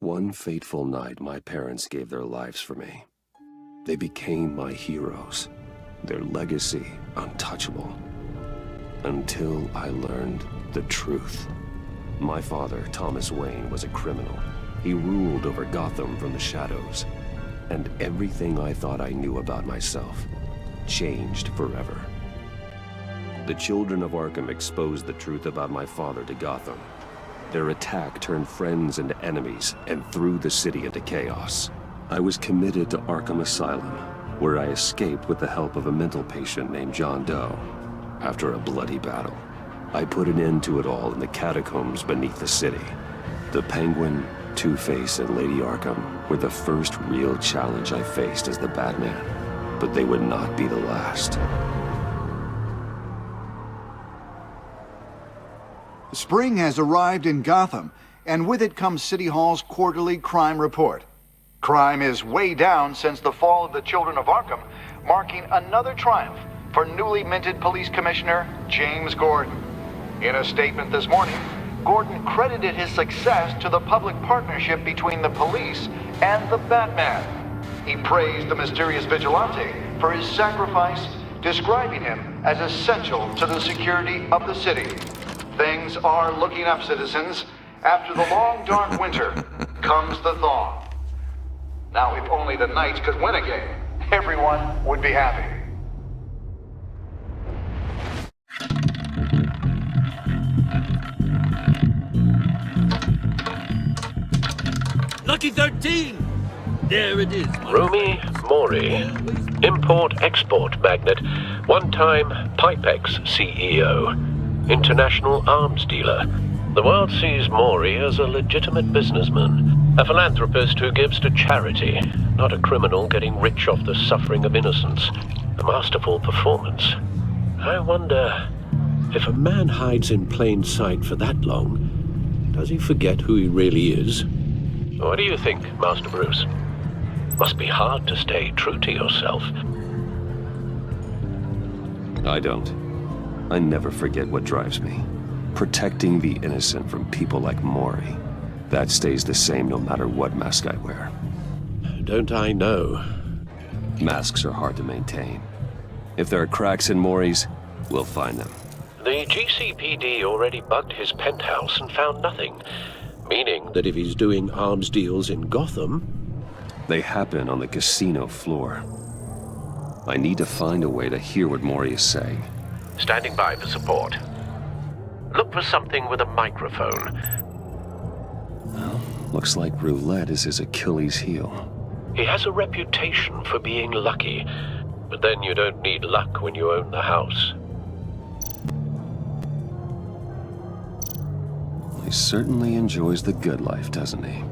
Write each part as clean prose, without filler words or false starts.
One fateful night, my parents gave their lives for me. They became my heroes, their legacy untouchable. Until I learned the truth. My father, Thomas Wayne, was a criminal. He ruled over Gotham from the shadows. And everything I thought I knew about myself changed forever. The children of Arkham exposed the truth about my father to Gotham. Their attack turned friends into enemies and threw the city into chaos. I was committed to Arkham Asylum, where I escaped with the help of a mental patient named John Doe. After a bloody battle, I put an end to it all in the catacombs beneath the city. The Penguin, Two-Face, and Lady Arkham were the first real challenge I faced as the Batman, but they would not be the last. Spring has arrived in Gotham, and with it comes City Hall's quarterly crime report. Crime is way down since the fall of the Children of Arkham, marking another triumph for newly minted Police Commissioner James Gordon. In a statement this morning, Gordon credited his success to the public partnership between the police and the Batman. He praised the mysterious vigilante for his sacrifice, describing him as essential to the security of the city. Things are looking up, citizens. After the long, dark winter comes the thaw. Now, if only the Knights could win a game, everyone would be happy. Lucky 13! There it is. Rumi Mori, import-export magnate, one-time Pipex CEO, international arms dealer. The world sees Mori as a legitimate businessman, a philanthropist who gives to charity, not a criminal getting rich off the suffering of innocence. A masterful performance. I wonder, if a man hides in plain sight for that long, does he forget who he really is? What do you think, Master Bruce? Must be hard to stay true to yourself. I don't. I never forget what drives me. Protecting the innocent from people like Mori. That stays the same no matter what mask I wear. Don't I know? Masks are hard to maintain. If there are cracks in Mori's, we'll find them. The GCPD already bugged his penthouse and found nothing. Meaning that if he's doing arms deals in Gotham... They happen on the casino floor. I need to find a way to hear what Mori is saying. Standing by for support. Look for something with a microphone. Well, looks like roulette is his Achilles heel. He has a reputation for being lucky, but then you don't need luck when you own the house. He certainly enjoys the good life, doesn't he?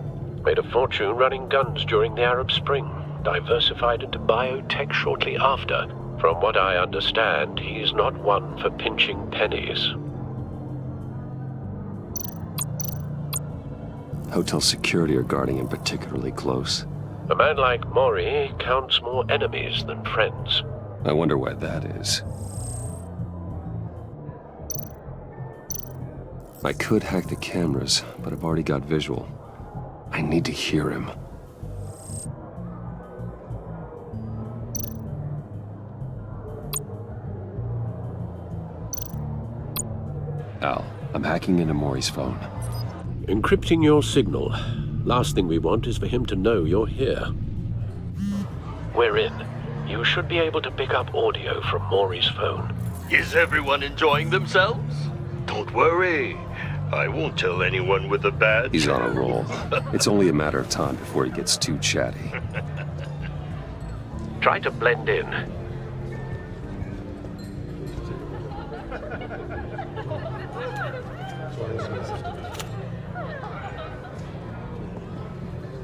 Made a fortune running guns during the Arab Spring, diversified into biotech shortly after. From what I understand, he's not one for pinching pennies. Hotel security are guarding him particularly close. A man like Mori counts more enemies than friends. I wonder why that is. I could hack the cameras, but I've already got visual. I need to hear him. Al, I'm hacking into Mori's phone. Encrypting your signal. Last thing we want is for him to know you're here. We're in. You should be able to pick up audio from Mori's phone. Is everyone enjoying themselves? Don't worry. I won't tell anyone with a badge. He's on a roll. It's only a matter of time before he gets too chatty. Try to blend in.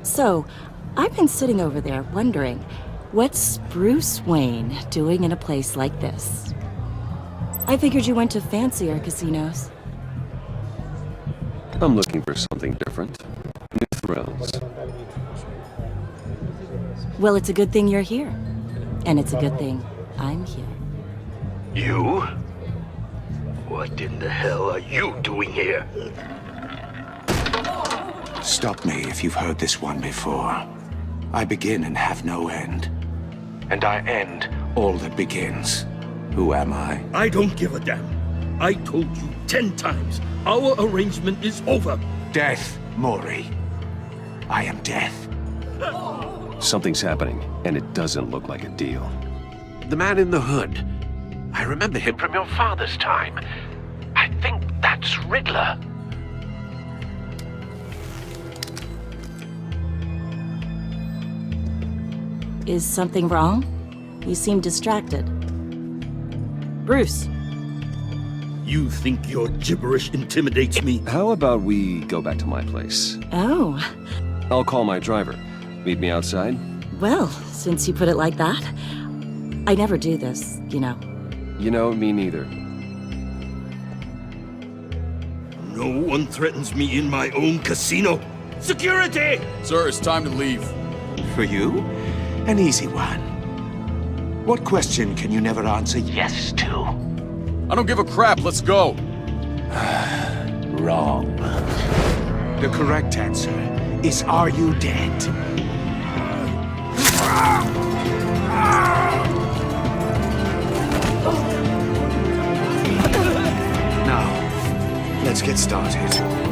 So, I've been sitting over there wondering, what's Bruce Wayne doing in a place like this? I figured you went to fancier casinos. I'm looking for something different. New thrills. Well, it's a good thing you're here. And it's a good thing I'm here. You? What in the hell are you doing here? Stop me if you've heard this one before. I begin and have no end. And I end all that begins. Who am I? I don't give a damn. I told you 10 times. Our arrangement is over. Death, Mori. I am death. Something's happening, and it doesn't look like a deal. The man in the hood. I remember him from your father's time. I think that's Riddler. Is something wrong? You seem distracted. Bruce. You think your gibberish intimidates me? How about we go back to my place? Oh. I'll call my driver. Meet me outside? Well, since you put it like that, I never do this, you know. You know, me neither. No one threatens me in my own casino. Security! Sir, it's time to leave. For you? An easy one. What question can you never answer yes to? I don't give a crap, let's go. Wrong. The correct answer is, are you dead? Now, let's get started.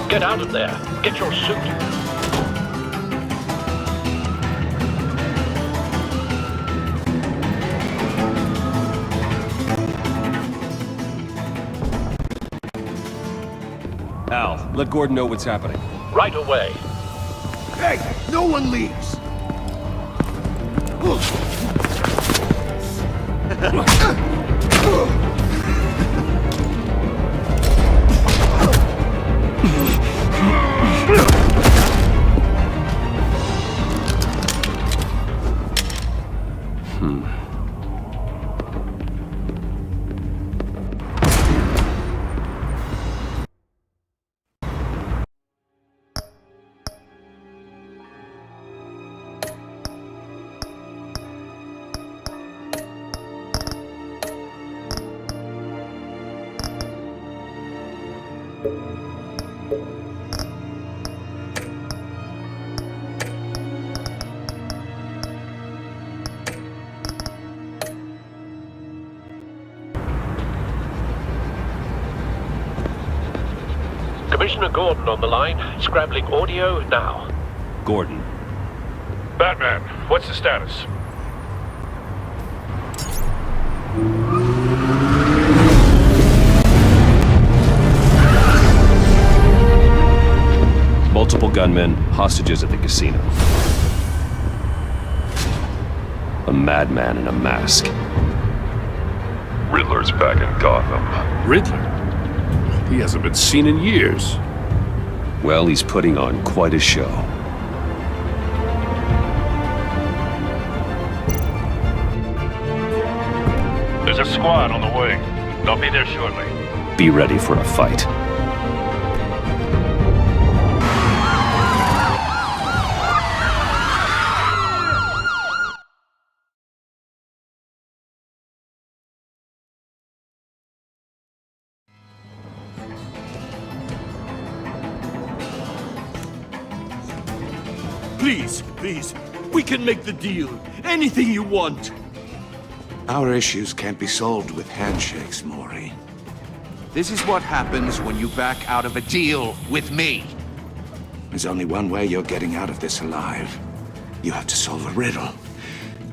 Get out of there. Get your suit. Al, let Gordon know what's happening. Right away. Hey, no one leaves! Commissioner Gordon on the line, scrabbling audio now. Gordon. Batman, what's the status? Multiple gunmen, hostages at the casino. A madman in a mask. Riddler's back in Gotham. Riddler? He hasn't been seen in years. Well, he's putting on quite a show. There's a squad on the way. They'll be there shortly. Be ready for a fight. Please, please, we can make the deal. Anything you want. Our issues can't be solved with handshakes, Mori. This is what happens when you back out of a deal with me. There's only one way you're getting out of this alive. You have to solve a riddle.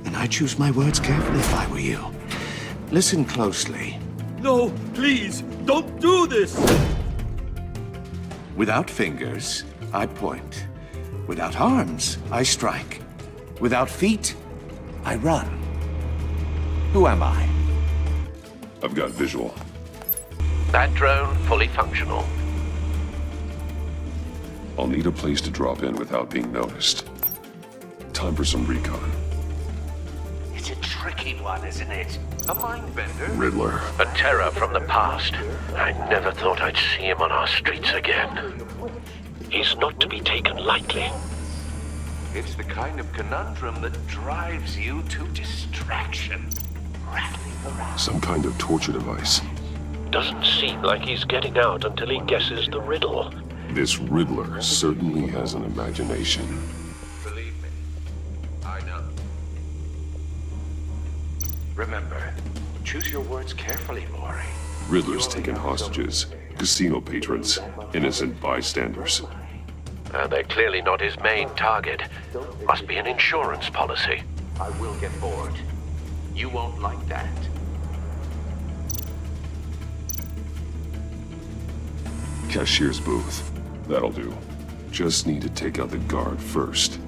And I choose my words carefully if I were you. Listen closely. No, please, don't do this! Without fingers, I point. Without arms, I strike. Without feet, I run. Who am I? I've got visual. That drone fully functional. I'll need a place to drop in without being noticed. Time for some recon. It's a tricky one, isn't it? A mind bender. Riddler. A terror from the past. I never thought I'd see him on our streets again. He's not to be taken lightly. It's the kind of conundrum that drives you to distraction. Rattling around. Some kind of torture device. Doesn't seem like he's getting out until he guesses the riddle. This Riddler certainly has an imagination. Believe me, I know. Remember, choose your words carefully, Maury. Riddler's taken hostages, casino patrons, innocent bystanders. They're clearly not his main target. Must be an insurance policy. I will get bored. You won't like that. Cashier's booth. That'll do. Just need to take out the guard first.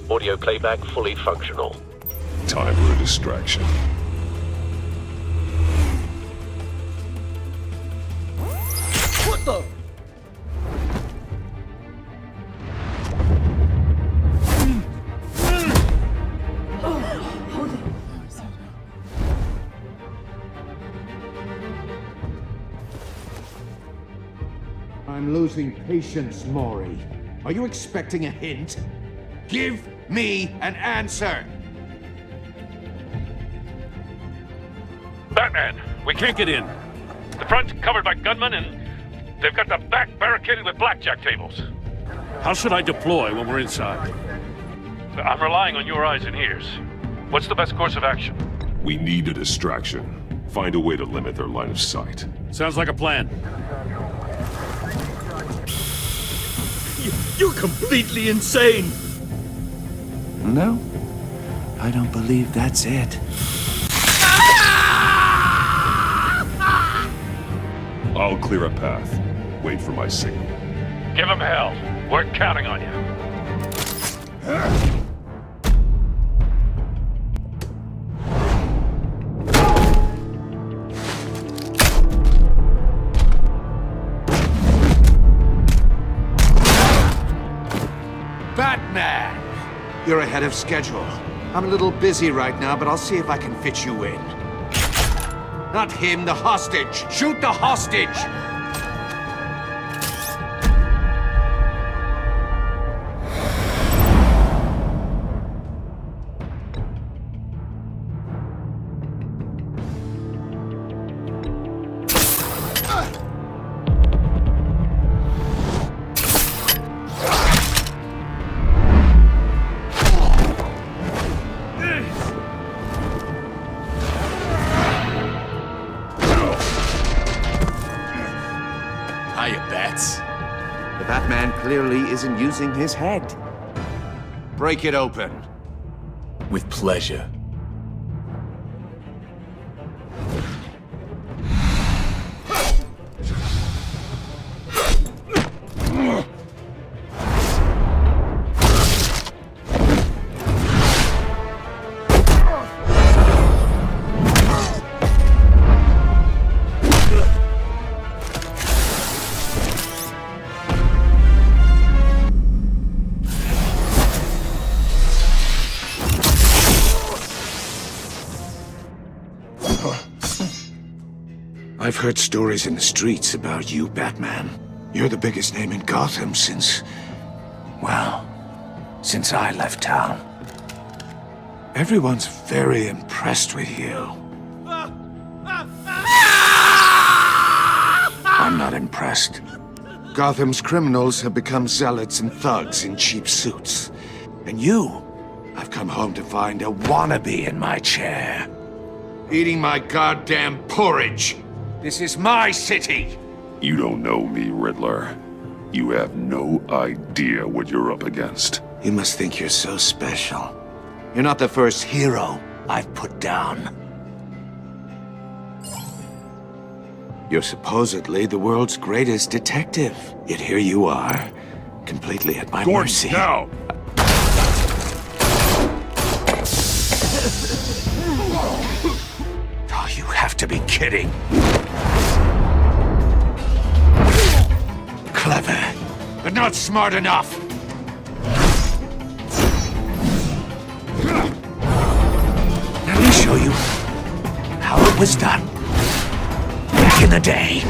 Audio playback fully functional. Time for a distraction. What the? I'm losing patience, Maury. Are you expecting a hint? Give me an answer! Batman, we can't get in. The front's covered by gunmen, and they've got the back barricaded with blackjack tables. How should I deploy when we're inside? I'm relying on your eyes and ears. What's the best course of action? We need a distraction. Find a way to limit their line of sight. Sounds like a plan. You're completely insane! No, I don't believe that's it. I'll clear a path. Wait for my signal. Give him hell. We're counting on you. Batman! You're ahead of schedule. I'm a little busy right now, but I'll see if I can fit you in. Not him, the hostage! Shoot the hostage! The Batman clearly isn't using his head. Break it open. With pleasure. I've heard stories in the streets about you, Batman. You're the biggest name in Gotham since I left town. Everyone's very impressed with you. I'm not impressed. Gotham's criminals have become zealots and thugs in cheap suits. And you, I've come home to find a wannabe in my chair. Eating my goddamn porridge. This is my city! You don't know me, Riddler. You have no idea what you're up against. You must think you're so special. You're not the first hero I've put down. You're supposedly the world's greatest detective. Yet here you are, completely at my mercy. Now! Oh, you have to be kidding. Clever, but not smart enough. Let me show you how it was done back in the day.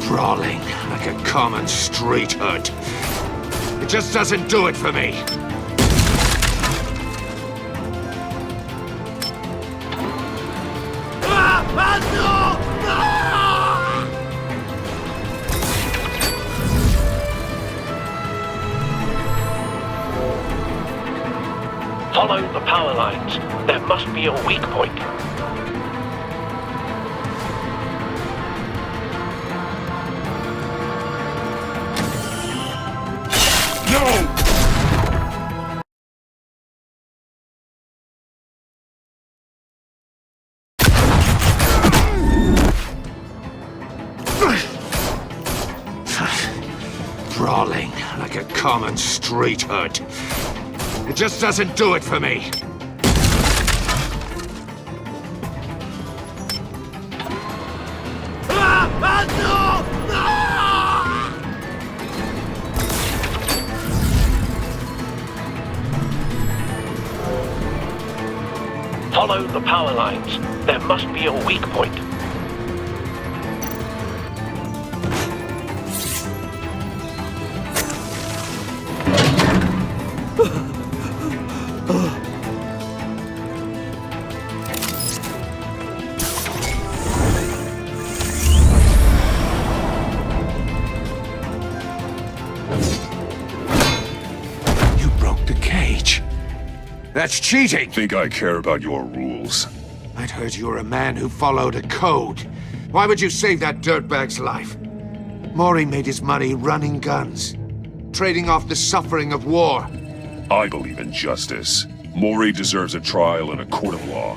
Brawling like a common street hood. It just doesn't do it for me. Follow the power lines. There must be a weak point. No! Brawling like a common street hood. It just doesn't do it for me. Follow the power lines. There must be a weak point. You broke the cage. That's cheating! Think I care about your rules? I'd heard you were a man who followed a code. Why would you save that dirtbag's life? Mori made his money running guns, trading off the suffering of war. I believe in justice. Mori deserves a trial in a court of law.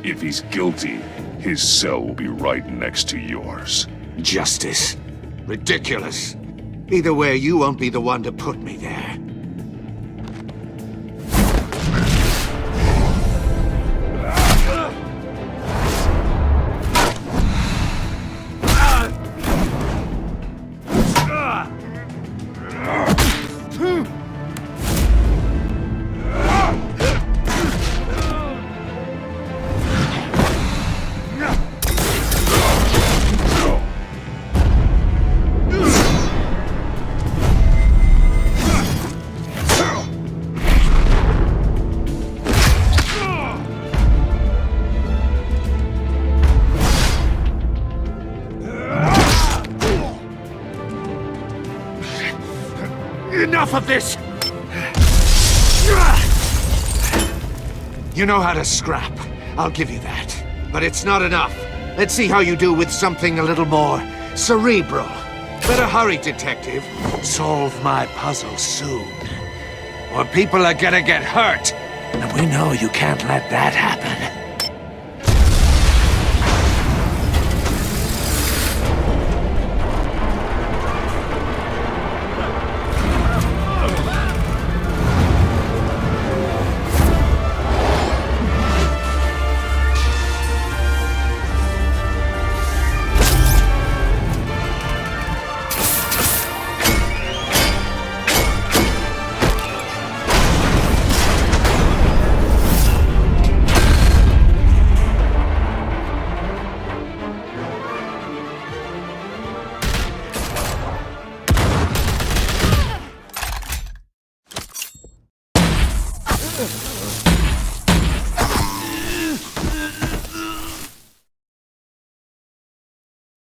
If he's guilty, his cell will be right next to yours. Justice. Ridiculous. Either way, you won't be the one to put me there. Enough of this! You know how to scrap. I'll give you that. But it's not enough. Let's see how you do with something a little more cerebral. Better hurry, detective. Solve my puzzle soon. Or people are gonna get hurt. And we know you can't let that happen.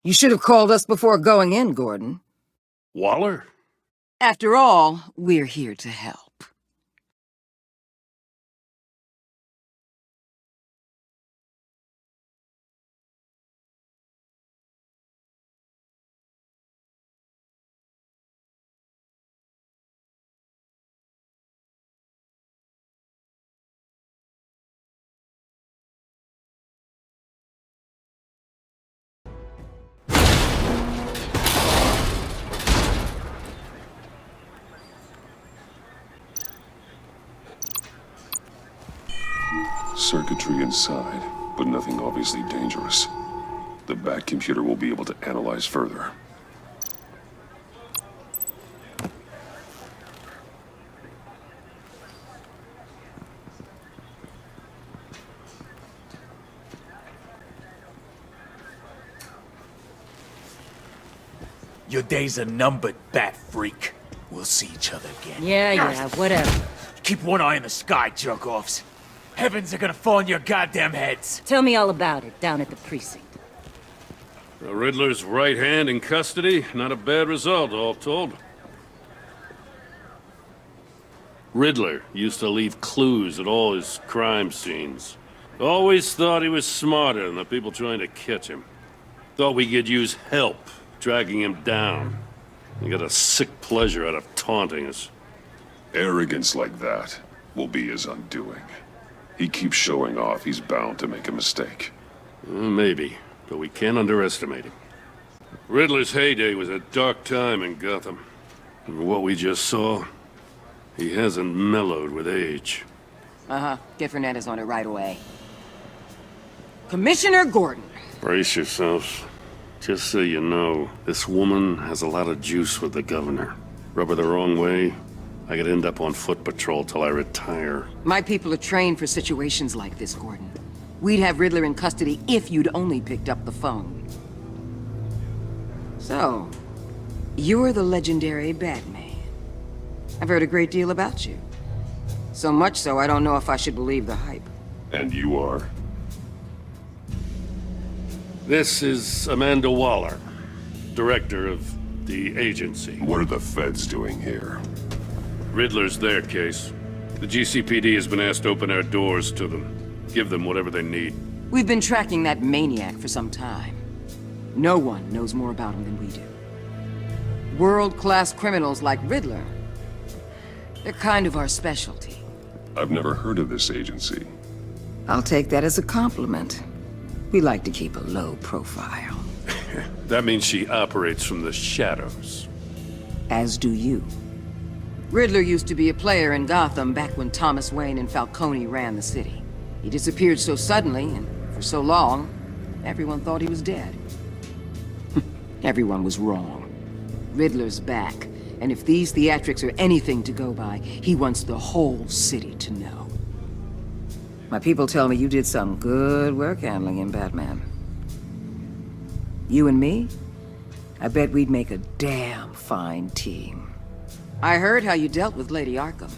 You should have called us before going in, Gordon. Waller? After all, we're here to help. Circuitry inside, but nothing obviously dangerous. The back computer will be able to analyze further. Your days are numbered, bat freak. We'll see each other again. Yeah, whatever. Keep one eye in the sky, jerk-offs. Heavens are gonna fall on your goddamn heads. Tell me all about it down at the precinct. The Riddler's right hand in custody, not a bad result, all told. Riddler used to leave clues at all his crime scenes. Always thought he was smarter than the people trying to catch him. Thought we could use help tracking him down. He got a sick pleasure out of taunting us. Arrogance like that will be his undoing. He keeps showing off, he's bound to make a mistake. Maybe, but we can't underestimate him. Riddler's heyday was a dark time in Gotham. And what we just saw, he hasn't mellowed with age. Get Fernandez on it right away. Commissioner Gordon. Brace yourselves. Just so you know, this woman has a lot of juice with the governor. Rub her the wrong way, I could end up on foot patrol till I retire. My people are trained for situations like this, Gordon. We'd have Riddler in custody if you'd only picked up the phone. So, you're the legendary Batman. I've heard a great deal about you. So much so, I don't know if I should believe the hype. And you are? This is Amanda Waller, director of the agency. What are the feds doing here? Riddler's their case. The GCPD has been asked to open our doors to them. Give them whatever they need. We've been tracking that maniac for some time. No one knows more about him than we do. World-class criminals like Riddler. They're kind of our specialty. I've never heard of this agency. I'll take that as a compliment. We like to keep a low profile. That means she operates from the shadows. As do you. Riddler used to be a player in Gotham back when Thomas Wayne and Falcone ran the city. He disappeared so suddenly and for so long, everyone thought he was dead. Everyone was wrong. Riddler's back, and if these theatrics are anything to go by, he wants the whole city to know. My people tell me you did some good work handling him, Batman. You and me? I bet we'd make a damn fine team. I heard how you dealt with Lady Arkham.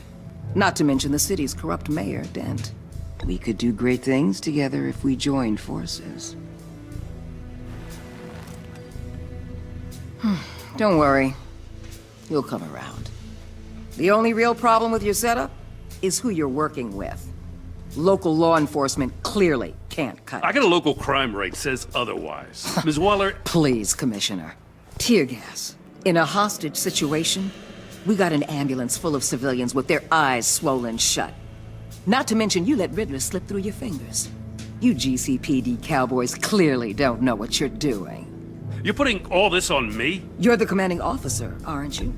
Not to mention the city's corrupt mayor, Dent. We could do great things together if we joined forces. Don't worry. You'll come around. The only real problem with your setup is who you're working with. Local law enforcement clearly can't cut it. I got a local crime rate says otherwise. Ms. Waller... Please, Commissioner. Tear gas. In a hostage situation, we got an ambulance full of civilians with their eyes swollen shut. Not to mention you let Riddler slip through your fingers. You GCPD cowboys clearly don't know what you're doing. You're putting all this on me? You're the commanding officer, aren't you?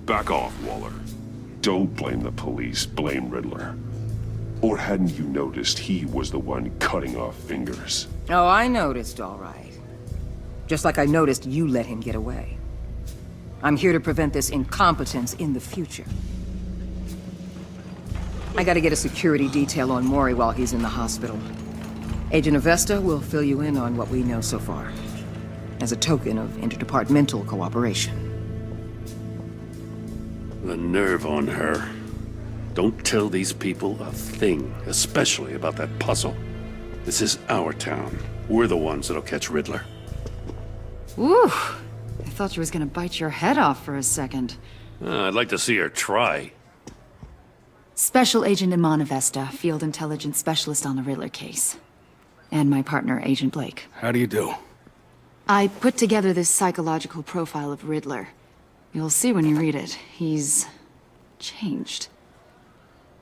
Back off, Waller. Don't blame the police, blame Riddler. Or hadn't you noticed he was the one cutting off fingers? Oh, I noticed, all right. Just like I noticed you let him get away. I'm here to prevent this incompetence in the future. I gotta get a security detail on Mori while he's in the hospital. Agent Avesta will fill you in on what we know so far, as a token of interdepartmental cooperation. The nerve on her. Don't tell these people a thing, especially about that puzzle. This is our town. We're the ones that'll catch Riddler. Ooh, I thought you was gonna bite your head off for a second. I'd like to see her try. Special Agent Iman Avesta, Field Intelligence Specialist on the Riddler case. And my partner, Agent Blake. How do you do? I put together this psychological profile of Riddler. You'll see when you read it. He's changed.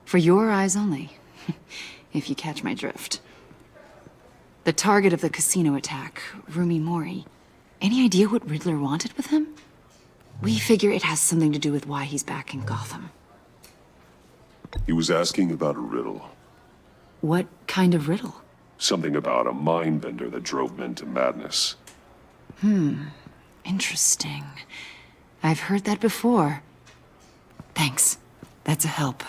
For your eyes only, if you catch my drift. The target of the casino attack, Rumi Mori. Any idea what Riddler wanted with him? We figure it has something to do with why he's back in Gotham. He was asking about a riddle. What kind of riddle? Something about a mind bender that drove men to madness. Interesting. I've heard that before. Thanks. That's a help.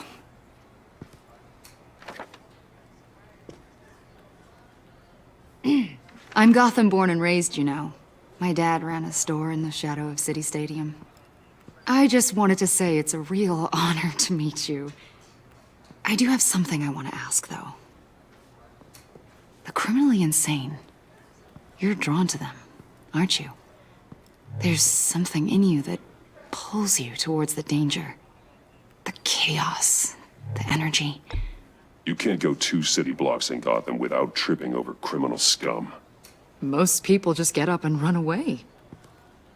I'm Gotham born and raised, you know. My dad ran a store in the shadow of City Stadium. I just wanted to say it's a real honor to meet you. I do have something I want to ask, though. The criminally insane. You're drawn to them, aren't you? There's something in you that pulls you towards the danger. The chaos, the energy. You can't go 2 city blocks in Gotham without tripping over criminal scum. Most people just get up and run away.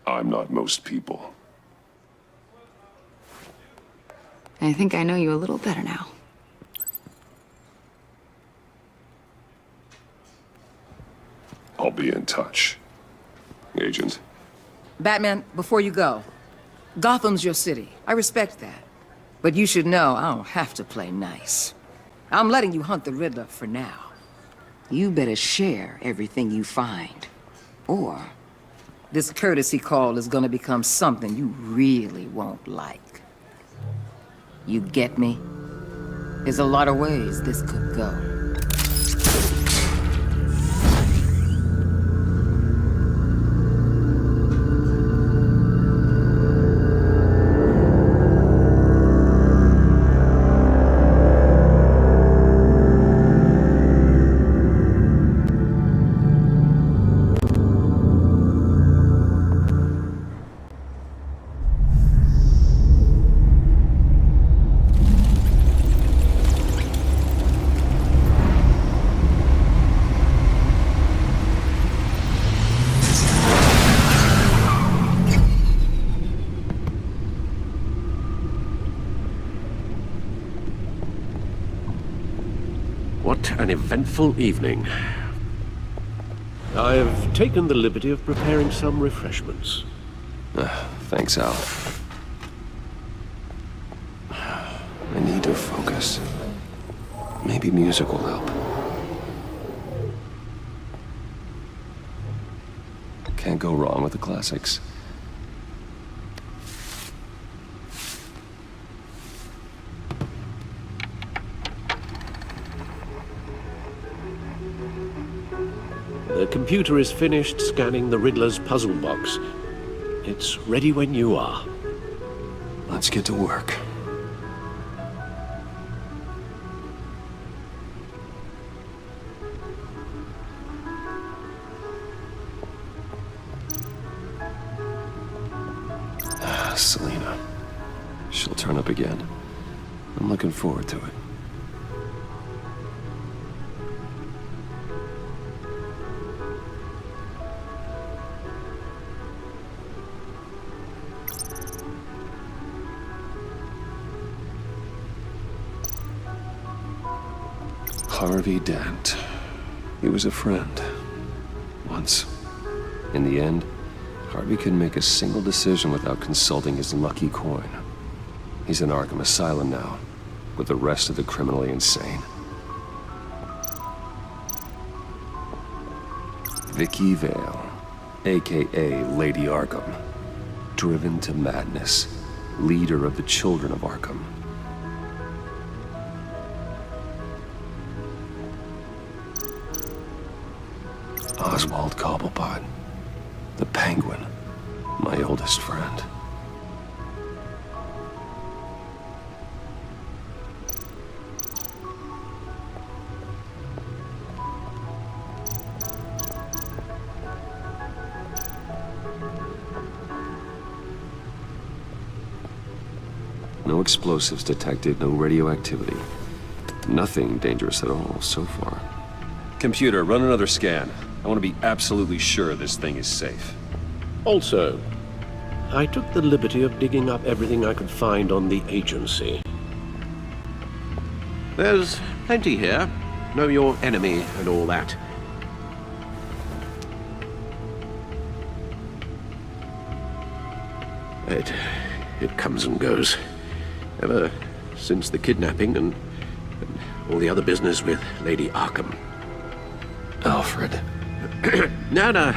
I'm not most people. I think I know you a little better now. I'll be in touch, Agent. Batman, before you go, Gotham's your city. I respect that. But you should know I don't have to play nice. I'm letting you hunt the Riddler for now. You better share everything you find. Or this courtesy call is gonna become something you really won't like. You get me? There's a lot of ways this could go. What an eventful evening. I've taken the liberty of preparing some refreshments. Thanks, Al. I need to focus. Maybe music will help. Can't go wrong with the classics. The computer is finished scanning the Riddler's puzzle box. It's ready when you are. Let's get to work. Selena. She'll turn up again. I'm looking forward to it. Harvey Dent. He was a friend. Once. In the end, Harvey couldn't make a single decision without consulting his lucky coin. He's in Arkham Asylum now, with the rest of the criminally insane. Vicky Vale, aka Lady Arkham. Driven to madness. Leader of the Children of Arkham. Oswald Cobblepot, the Penguin, my oldest friend. No explosives detected, no radioactivity. Nothing dangerous at all so far. Computer, run another scan. I want to be absolutely sure this thing is safe. Also, I took the liberty of digging up everything I could find on the agency. There's plenty here. Know your enemy and all that. It comes and goes. Ever since the kidnapping and all the other business with Lady Arkham. Alfred. No,